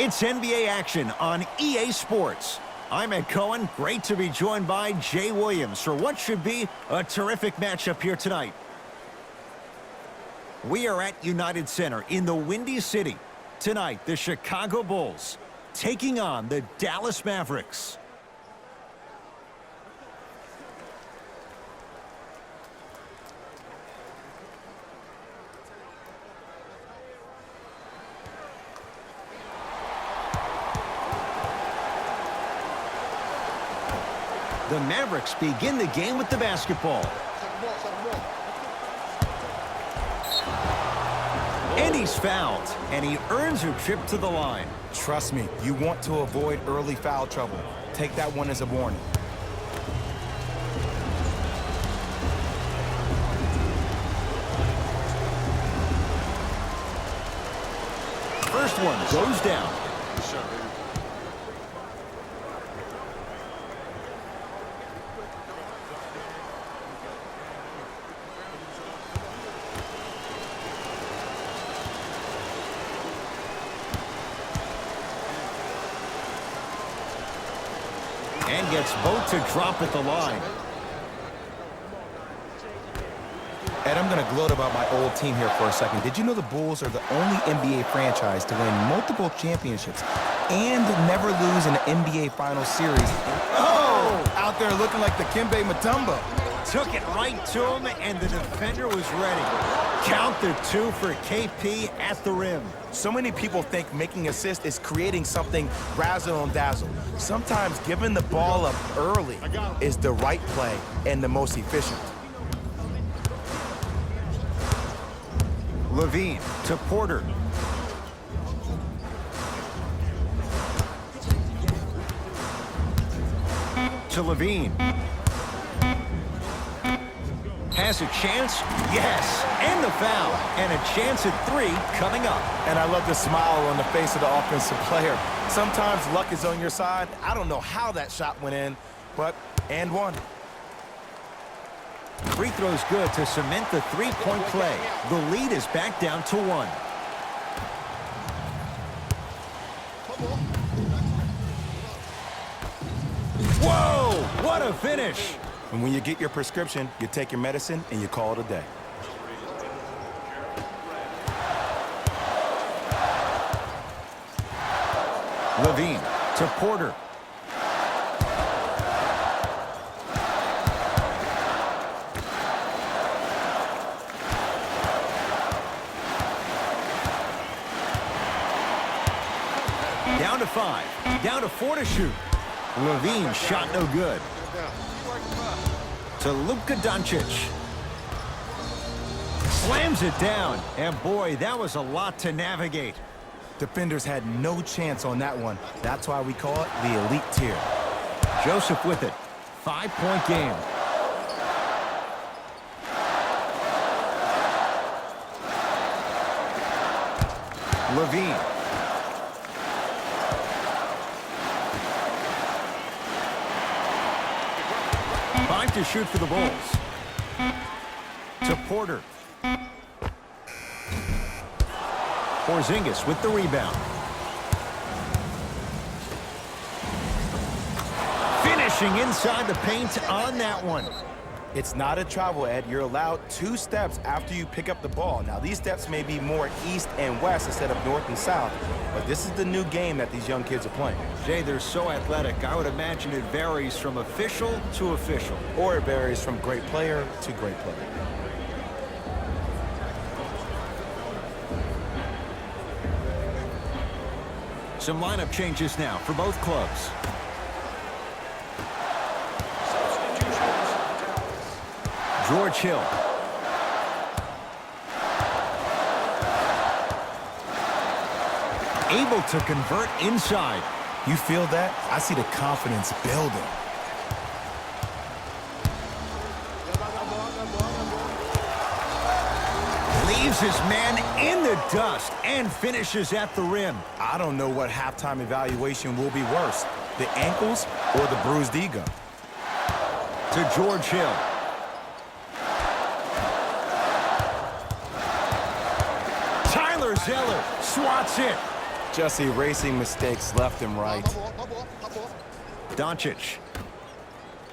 It's NBA action on EA Sports. I'm Ed Cohen. Great to be joined by Jay Williams for what should be a terrific matchup here tonight. We are at United Center in the Windy City. Tonight, the Chicago Bulls taking on the Dallas Mavericks. The Mavericks begin the game with the basketball. And he's fouled, and he earns a trip to the line. Trust me, you want to avoid early foul trouble. Take that one as a warning. First one goes down. And gets both to drop at the line. Ed, I'm going to gloat about my old team here for a second. Did you know the Bulls are the only NBA franchise to win multiple championships and never lose an NBA Finals series? Oh! Out there looking like the Kimbe Mutombo. Took it right to him, and the defender was ready. Count the two for KP at the rim. So many people think making assists is creating something razzle and dazzle. Sometimes giving the ball up early is the right play and the most efficient. Levine to Porter. To Levine. Has a chance? Yes. And the foul. And a chance at three coming up. And I love the smile on the face of the offensive player. Sometimes luck is on your side. I don't know how that shot went in, but and one. Free throw's good to cement the three-point play. The lead is back down to one. Whoa! What a finish! And when you get your prescription, you take your medicine and you call it a day. Levine to Porter. Down to 5. Down to 4 to shoot. Levine shot no good. To Luka Doncic. Slams it down. And boy, that was a lot to navigate. Defenders had no chance on that one. That's why we call it the elite tier. Joseph with it. 5-point game. Levine. Five to shoot for the Bulls. To Porter. Porzingis with the rebound. Finishing inside the paint on that one. It's not a travel, Ed. You're allowed 2 steps after you pick up the ball. Now, these steps may be more east and west instead of north and south, but this is the new game that these young kids are playing. Jay, they're so athletic. I would imagine it varies from official to official. Or it varies from great player to great player. Some lineup changes now for both clubs. George Hill. Able to convert inside. You feel that? I see the confidence building. Leaves his man in the dust and finishes at the rim. I don't know what halftime evaluation will be worse, the ankles or the bruised ego. To George Hill. Zeller swats it. Just erasing mistakes left and right. Doncic.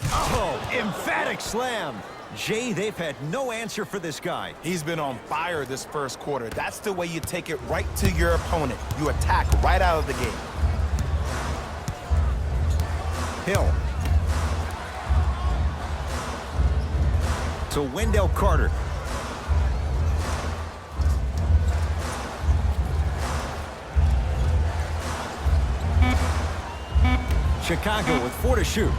Oh, emphatic slam. Jay, they've had no answer for this guy. He's been on fire this first quarter. That's the way you take it right to your opponent. You attack right out of the gate. Hill. To Wendell Carter. Chicago with 4 to shoot.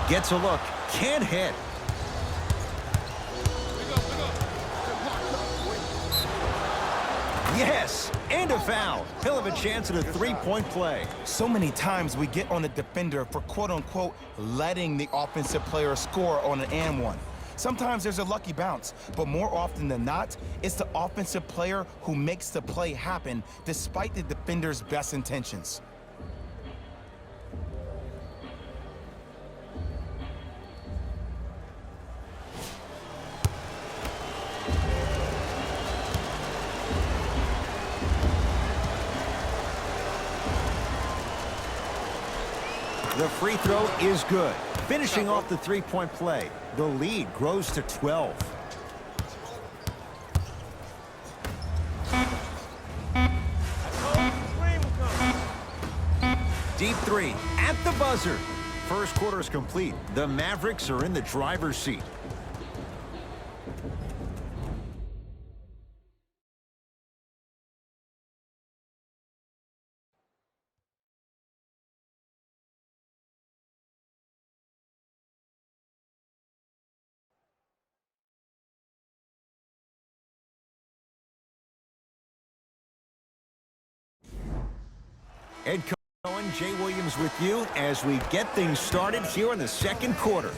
Gets a look. Can't hit. Yes, and a foul. He'll have a chance at a three-point play. So many times we get on the defender for quote-unquote letting the offensive player score on an and one. Sometimes there's a lucky bounce, but more often than not, it's the offensive player who makes the play happen despite the defender's best intentions. The free throw is good. Finishing off the three-point play. The lead grows to 12. Deep three at the buzzer. First quarter is complete. The Mavericks are in the driver's seat. Ed Cohen, Jay Williams with you as we get things started here in the second quarter.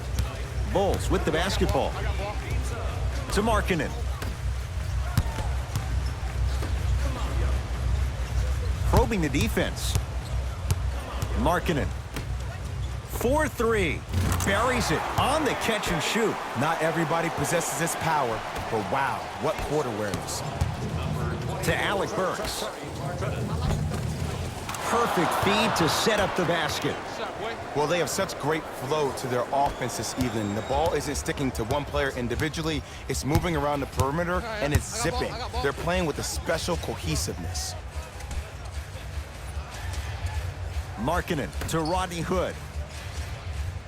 Bulls with the basketball. To Markkanen. Probing the defense. Markkanen. 4-3. Buries it on the catch and shoot. Not everybody possesses this power, but wow, what court awareness. To Alec Burks. Perfect feed to set up the basket. Well, they have such great flow to their offense this evening. The ball isn't sticking to one player individually. It's moving around the perimeter, and it's zipping. They're playing with a special cohesiveness. Markkanen to Rodney Hood.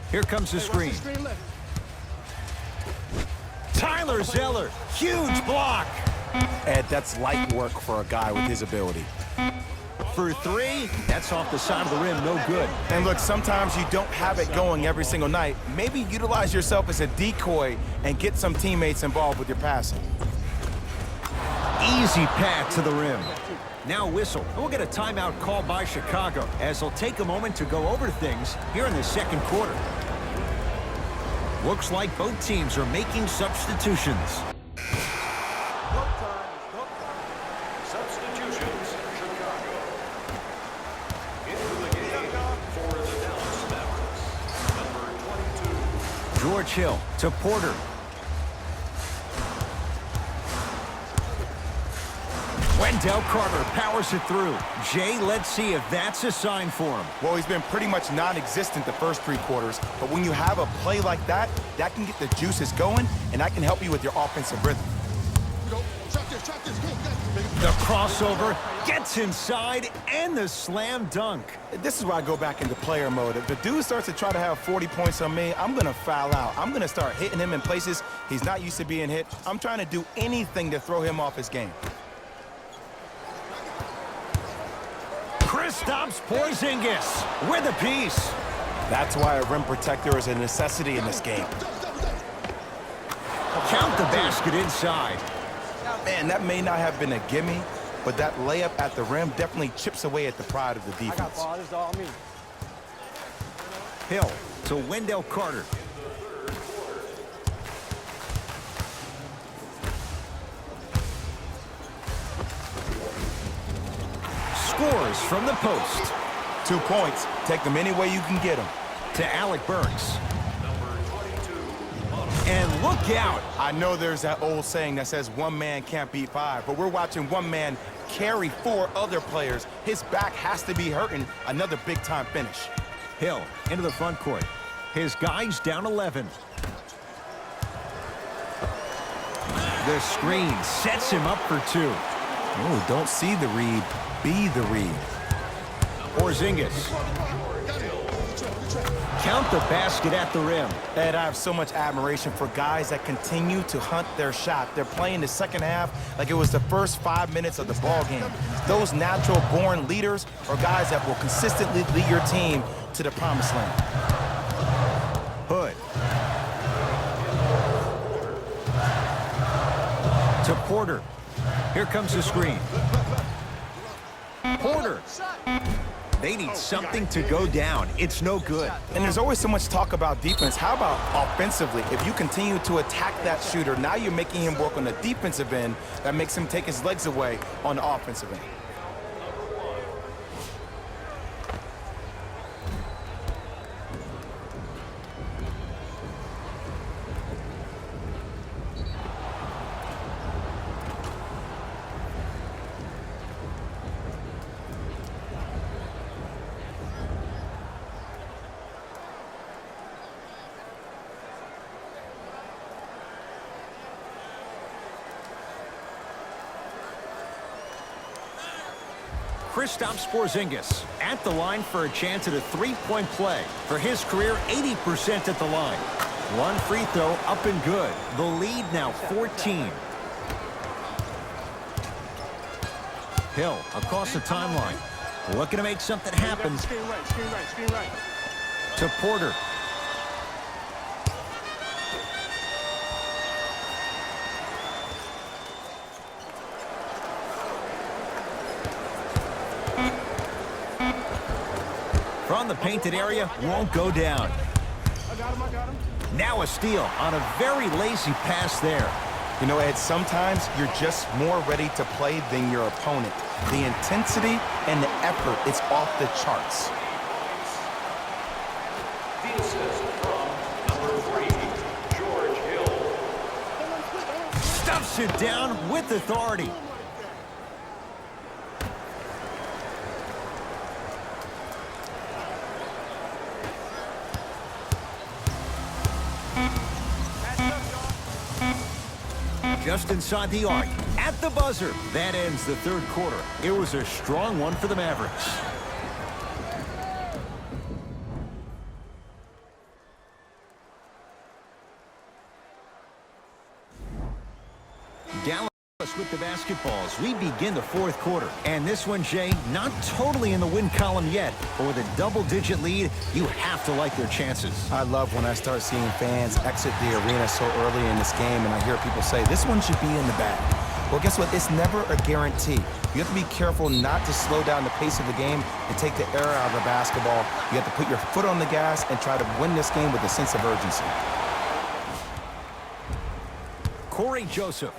Here comes the screen. Tyler Zeller, huge block. Ed, that's light work for a guy with his ability. For three, that's off the side of the rim, no good. And look, sometimes you don't have it going every single night. Maybe utilize yourself as a decoy and get some teammates involved with your passing. Easy path to the rim. Now whistle. We'll get a timeout called by Chicago as they'll take a moment to go over things here in the second quarter. Looks like both teams are making substitutions. George Hill to Porter. Wendell Carter powers it through. Jay, let's see if that's a sign for him. Well, he's been pretty much non-existent the first three quarters, but when you have a play like that, that can get the juices going, and that can help you with your offensive rhythm. The crossover gets inside, and the slam dunk. This is where I go back into player mode. If the dude starts to try to have 40 points on me, I'm going to foul out. I'm going to start hitting him in places he's not used to being hit. I'm trying to do anything to throw him off his game. Kristaps Porzingis with a piece. That's why a rim protector is a necessity in this game. Count the basket inside. Man, that may not have been a gimme, but that layup at the rim definitely chips away at the pride of the defense. Hill to Wendell Carter. Scores from the post. 2 points. Take them any way you can get them. To Alec Burks. And look out. I know there's that old saying that says one man can't beat five, but we're watching one man carry four other players. His back has to be hurting. Another big-time finish. Hill into the front court. His guy's down 11. The screen sets him up for two. Oh, don't see the read, be the read. Porzingis. Count the basket at the rim. Ed, I have so much admiration for guys that continue to hunt their shot. They're playing the second half like it was the first 5 minutes of the ball game. Those natural-born leaders are guys that will consistently lead your team to the promised land. Hood. To Porter. Here comes the screen. Porter. They need something to go down. It's no good. And there's always so much talk about defense. How about offensively? If you continue to attack that shooter, now you're making him work on the defensive end. That makes him take his legs away on the offensive end. Kristaps Porzingis at the line for a chance at a three-point play. For his career, 80% at the line. One free throw up and good. The lead now 14. Hill across the timeline. Looking to make something happen. Screen right. To Porter. From the painted area, won't go down. I got him. Now a steal on a very lazy pass there. You know, Ed, sometimes you're just more ready to play than your opponent. The intensity and the effort is off the charts. The assist from number 3, George Hill. Stuffs it down with authority. Just inside the arc, at the buzzer. That ends the third quarter. It was a strong one for the Mavericks. Dallas with the basketballs. We begin the fourth quarter. And this one, Jay, not totally in the win column yet, but with a double-digit lead, you have to like their chances. I love when I start seeing fans exit the arena so early in this game, and I hear people say, this one should be in the bag. Well, guess what? It's never a guarantee. You have to be careful not to slow down the pace of the game and take the air out of the basketball. You have to put your foot on the gas and try to win this game with a sense of urgency. Corey Joseph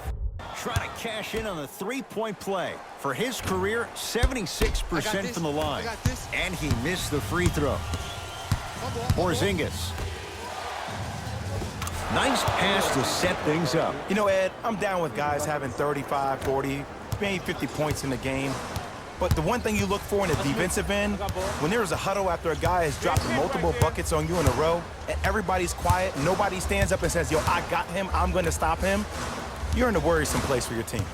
trying to cash in on the three-point play. For his career, 76% from the line. And he missed the free throw. Porzingis. Nice pass to set things up. You know, Ed, I'm down with guys having 35, 40, maybe 50 points in the game. But the one thing you look for in the defensive end, when there's a huddle after a guy has dropped multiple buckets on you in a row, and everybody's quiet, nobody stands up and says, yo, I got him, I'm going to stop him, you're in a worrisome place for your team.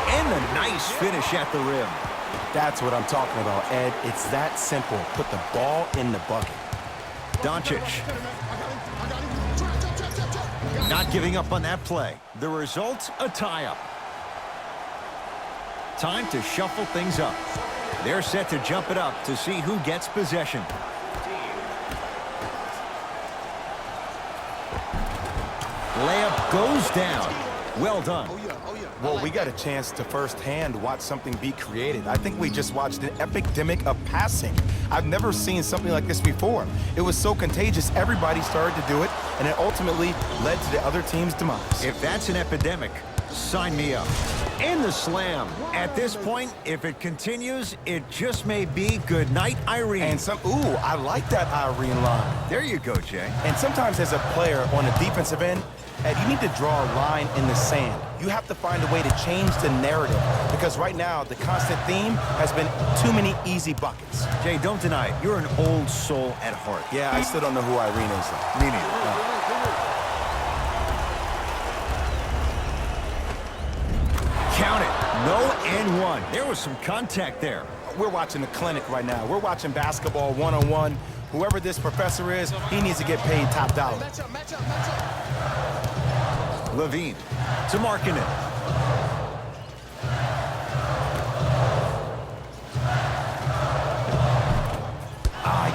And a nice finish at the rim. That's what I'm talking about, Ed. It's that simple. Put the ball in the bucket. Doncic. Not giving up on that play. The result, a tie-up. Time to shuffle things up. They're set to jump it up to see who gets possession. Layup goes down. Well done. Well, we got a chance to firsthand watch something be created. I think we just watched an epidemic of passing. I've never seen something like this before. It was so contagious, everybody started to do it, and it ultimately led to the other team's demise. If that's an epidemic, Sign me up. And the slam. At this point, if it continues, it just may be good night, Irene. And ooh, I like that Irene line. There you go, Jay. And sometimes as a player on the defensive end, Ed, you need to draw a line in the sand. You have to find a way to change the narrative because right now the constant theme has been too many easy buckets. Jay, don't deny it. You're an old soul at heart. Yeah, I still don't know who Irene is, though. Me neither. Count it. No and one. There was some contact there. We're watching a clinic right now. We're watching basketball one-on-one. Whoever this professor is, he needs to get paid top dollar. Match up, match up, match up. Levine to Markkanen.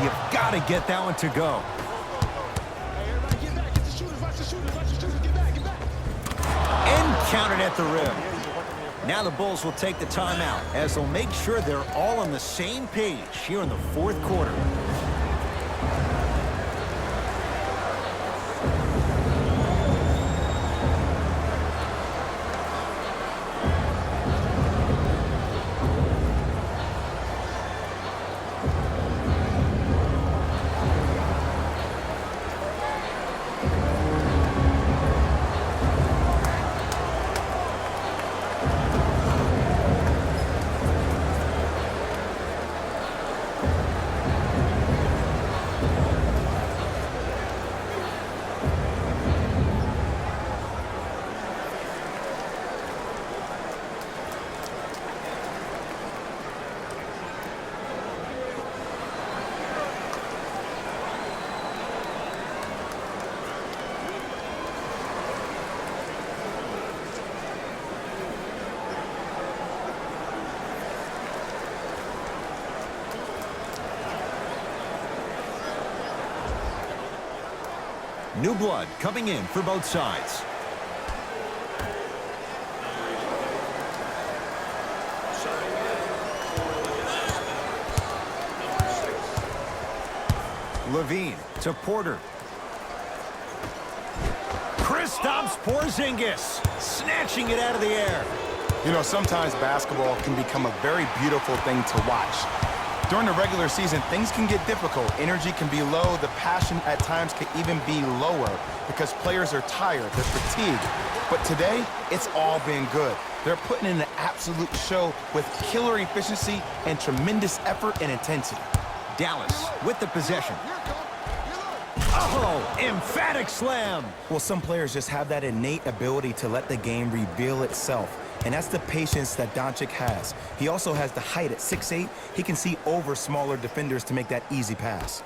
You've got to get that one to go. Hey, everybody get back. Get the shooters. Watch the shooters. Watch the shooters. Get back, get back. And counted at the rim. Now the Bulls will take the timeout as they'll make sure they're all on the same page here in the fourth quarter. New blood coming in for both sides. Levine to Porter. Kristaps Porzingis snatching it out of the air. You know, sometimes basketball can become a very beautiful thing to watch. During the regular season, things can get difficult. Energy can be low. The passion at times can even be lower because players are tired. They're fatigued. But today, it's all been good. They're putting in an absolute show with killer efficiency and tremendous effort and intensity. Dallas with the possession. Oh, emphatic slam. Well, some players just have that innate ability to let the game reveal itself. And that's the patience that Doncic has. He also has the height at 6'8". He can see over smaller defenders to make that easy pass.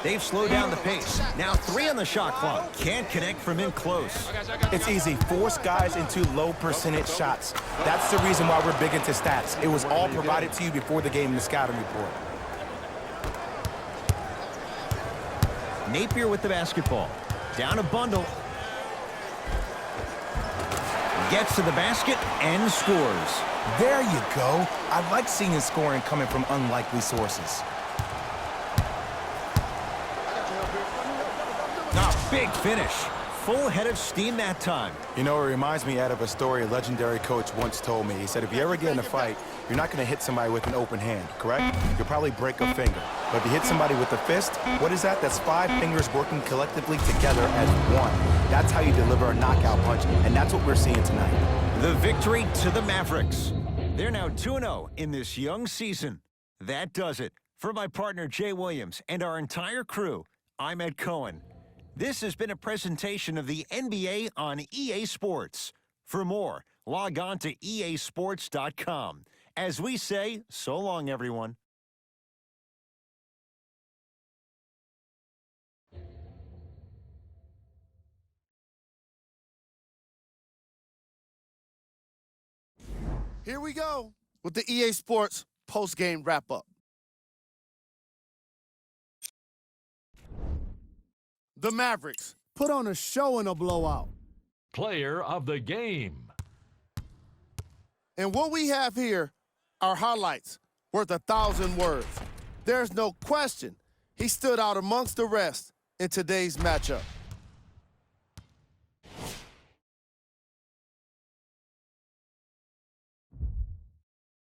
They've slowed down the pace. Now 3 on the shot clock. Can't connect from in close. It's easy. Force guys into low percentage shots. That's the reason why we're big into stats. It was all provided to you before the game in the scouting report. Napier with the basketball. Down a bundle. Gets to the basket and scores. There you go. I like seeing scoring coming from unlikely sources. Big finish. Full head of steam that time. You know, it reminds me of a story a legendary coach once told me. He said, if you ever get in a fight, you're not going to hit somebody with an open hand, correct? You'll probably break a finger. But if you hit somebody with a fist, what is that? That's 5 fingers working collectively together as one. That's how you deliver a knockout punch, and that's what we're seeing tonight. The victory to the Mavericks. They're now 2-0 in this young season. That does it. For my partner, Jay Williams, and our entire crew, I'm Ed Cohen. This has been a presentation of the NBA on EA Sports. For more, log on to easports.com. As we say, so long, everyone. Here we go with the EA Sports post-game wrap-up. The Mavericks put on a show in a blowout. Player of the game. And what we have here are highlights worth 1,000 words. There's no question he stood out amongst the rest in today's matchup.